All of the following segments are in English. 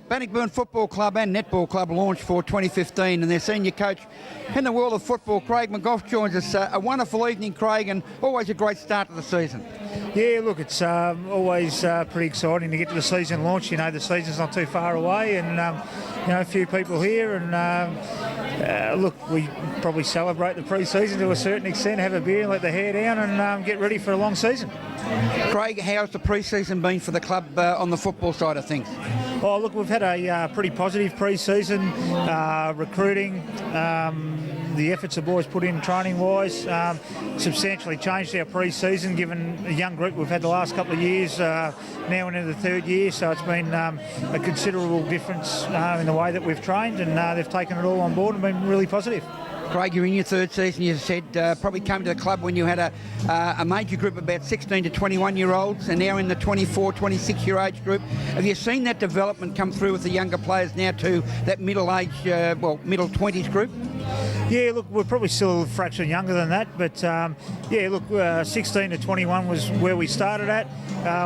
Bannockburn Football Club and Netball Club launched for 2015, and their senior coach in the world of football, Craig McGough, joins us. A wonderful evening, Craig, and always a great start to the season. Yeah, look, it's always pretty exciting to get to the season launch. You know, the season's not too far away, and you know, a few people here, and look, we probably celebrate the pre-season to a certain extent, have a beer, let the hair down, and get ready for a long season. Craig, how's the pre-season been for the club on the football side of things? Oh, look, we've had a pretty positive pre-season, recruiting, the efforts the boys put in training-wise, substantially changed our pre-season, given the young group we've had the last couple of years, now into the third year, so it's been a considerable difference in the way that we've trained, and they've taken it all on board and been really positive. Craig, you're in your third season, you said, probably came to the club when you had a major group of about 16 to 21-year-olds, and now in the 24, 26-year age group. Have you seen that development come through with the younger players now to that middle-aged, middle 20s group? Yeah, look, we're probably still a fraction younger than that, but yeah, look, 16 to 21 was where we started at.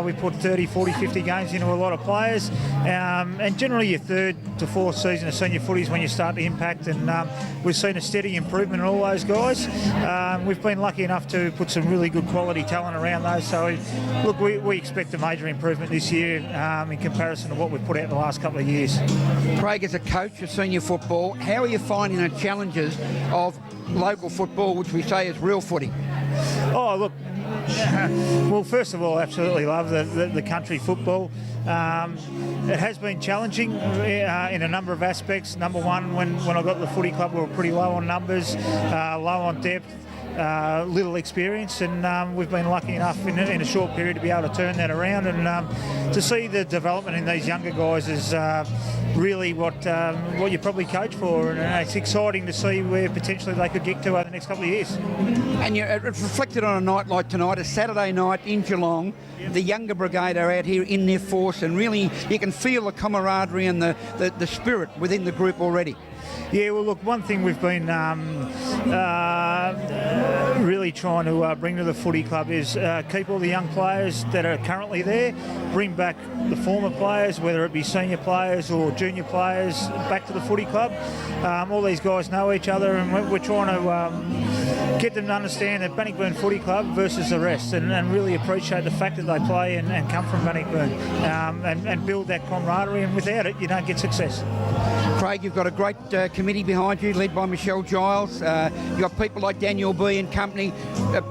We put 30, 40, 50 games into a lot of players, and generally your third to fourth season of senior footy is when you start to impact, and we've seen a steady improvement in all those guys. We've been lucky enough to put some really good quality talent around those, so look, we expect a major improvement this year in comparison to what we've put out the last couple of years. Craig, as a coach of senior football, how are you finding the challenges of local football, which we say is real footy? Oh, look, well, first of all, absolutely love the country football. It has been challenging in a number of aspects. Number one, when I got to the footy club, we were pretty low on numbers, low on depth, little experience, and we've been lucky enough in a short period to be able to turn that around, and to see the development in these younger guys is really what you probably coach for, and it's exciting to see where potentially they could get to over the next couple of years. And it's reflected on a night like tonight, a Saturday night in Geelong. The younger brigade are out here in their force, and really you can feel the camaraderie and the spirit within the group already. Yeah, well, look, one thing we've been really trying to bring to the footy club is keep all the young players that are currently there, bring back the former players, whether it be senior players or junior players, back to the footy club. All these guys know each other, and we're trying to get them to understand that Bannockburn Footy Club versus the rest, and really appreciate the fact that they play and come from Bannockburn, and build that camaraderie, and without it, you don't get success. Craig, you've got a great committee behind you, led by Michelle Giles. You've got people like Daniel B and company,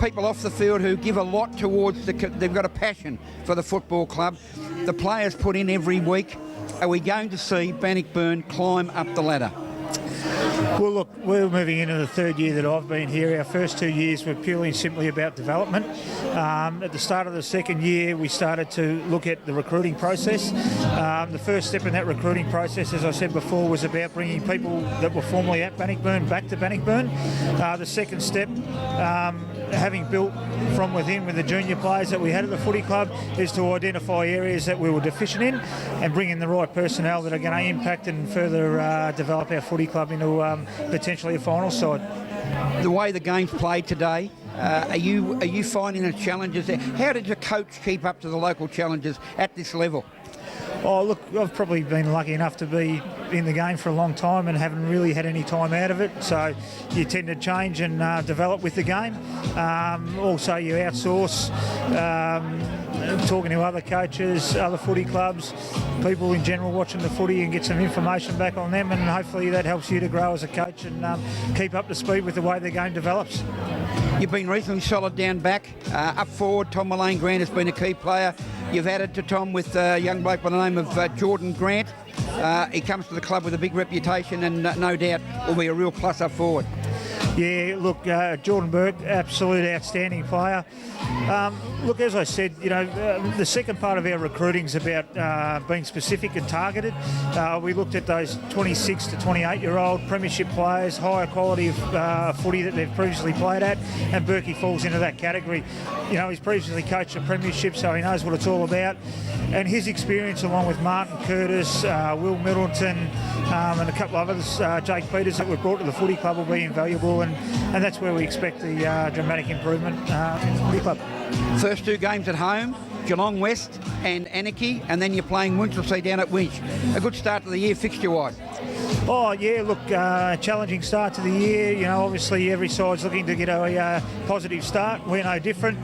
people off the field who give a lot towards they've got a passion for the football club. The players put in every week. Are we going to see Bannockburn climb up the ladder? Well, look, we're moving into the third year that I've been here. Our first 2 years were purely and simply about development. At the start of the second year, we started to look at the recruiting process. The first step in that recruiting process, as I said before, was about bringing people that were formerly at Bannockburn back to Bannockburn. The second step, having built from within with the junior players that we had at the footy club, is to identify areas that we were deficient in and bring in the right personnel that are going to impact and further develop our footy club into potentially a final side. The way the game's played today, are you finding the challenges there? How did your coach keep up to the local challenges at this level? Oh, look, I've probably been lucky enough to be in the game for a long time and haven't really had any time out of it. So you tend to change and develop with the game. Also, you outsource, talking to other coaches, other footy clubs, people in general watching the footy, and get some information back on them, and hopefully that helps you to grow as a coach and keep up to speed with the way the game develops. You've been reasonably solid down back. Up forward, Tom Mullane Grant has been a key player. You've added to Tom with a young bloke by the name of Jordan Grant. He comes to the club with a big reputation, and no doubt will be a real plus up forward. Yeah, look, Jordan Burke, absolute outstanding player. Look, as I said, you know, the second part of our recruiting is about being specific and targeted. We looked at those 26 to 28-year-old premiership players, higher quality of footy that they've previously played at, and Burkey falls into that category. You know, he's previously coached a premiership, so he knows what it's all about. And his experience, along with Martin Curtis, Will Middleton, and a couple of others, Jake Peters, that we've brought to the footy club, will be invaluable, and that's where we expect the dramatic improvement in the footy club. First two games at home, Geelong West and Anarchy, and then you're playing Winchelsea down at Winch. A good start to the year fixture-wise. Oh yeah, look, challenging start to the year. You know, obviously every side's looking to get a positive start. We're no different.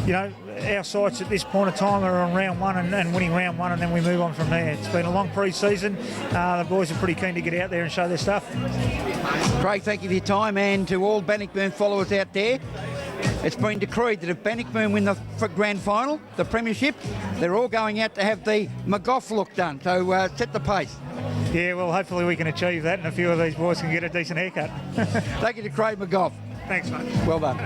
You know, our sights at this point of time are on round one and winning round one, and then we move on from there. It's been a long pre-season. The boys are pretty keen to get out there and show their stuff. Craig, thank you for your time, and to all Bannockburn followers out there, it's been decreed that if Bannockburn win the grand final, the premiership, they're all going out to have the McGough look done. So set the pace. Yeah, well, hopefully we can achieve that, and a few of these boys can get a decent haircut. Thank you to Craig McGough. Thanks, mate. Well done.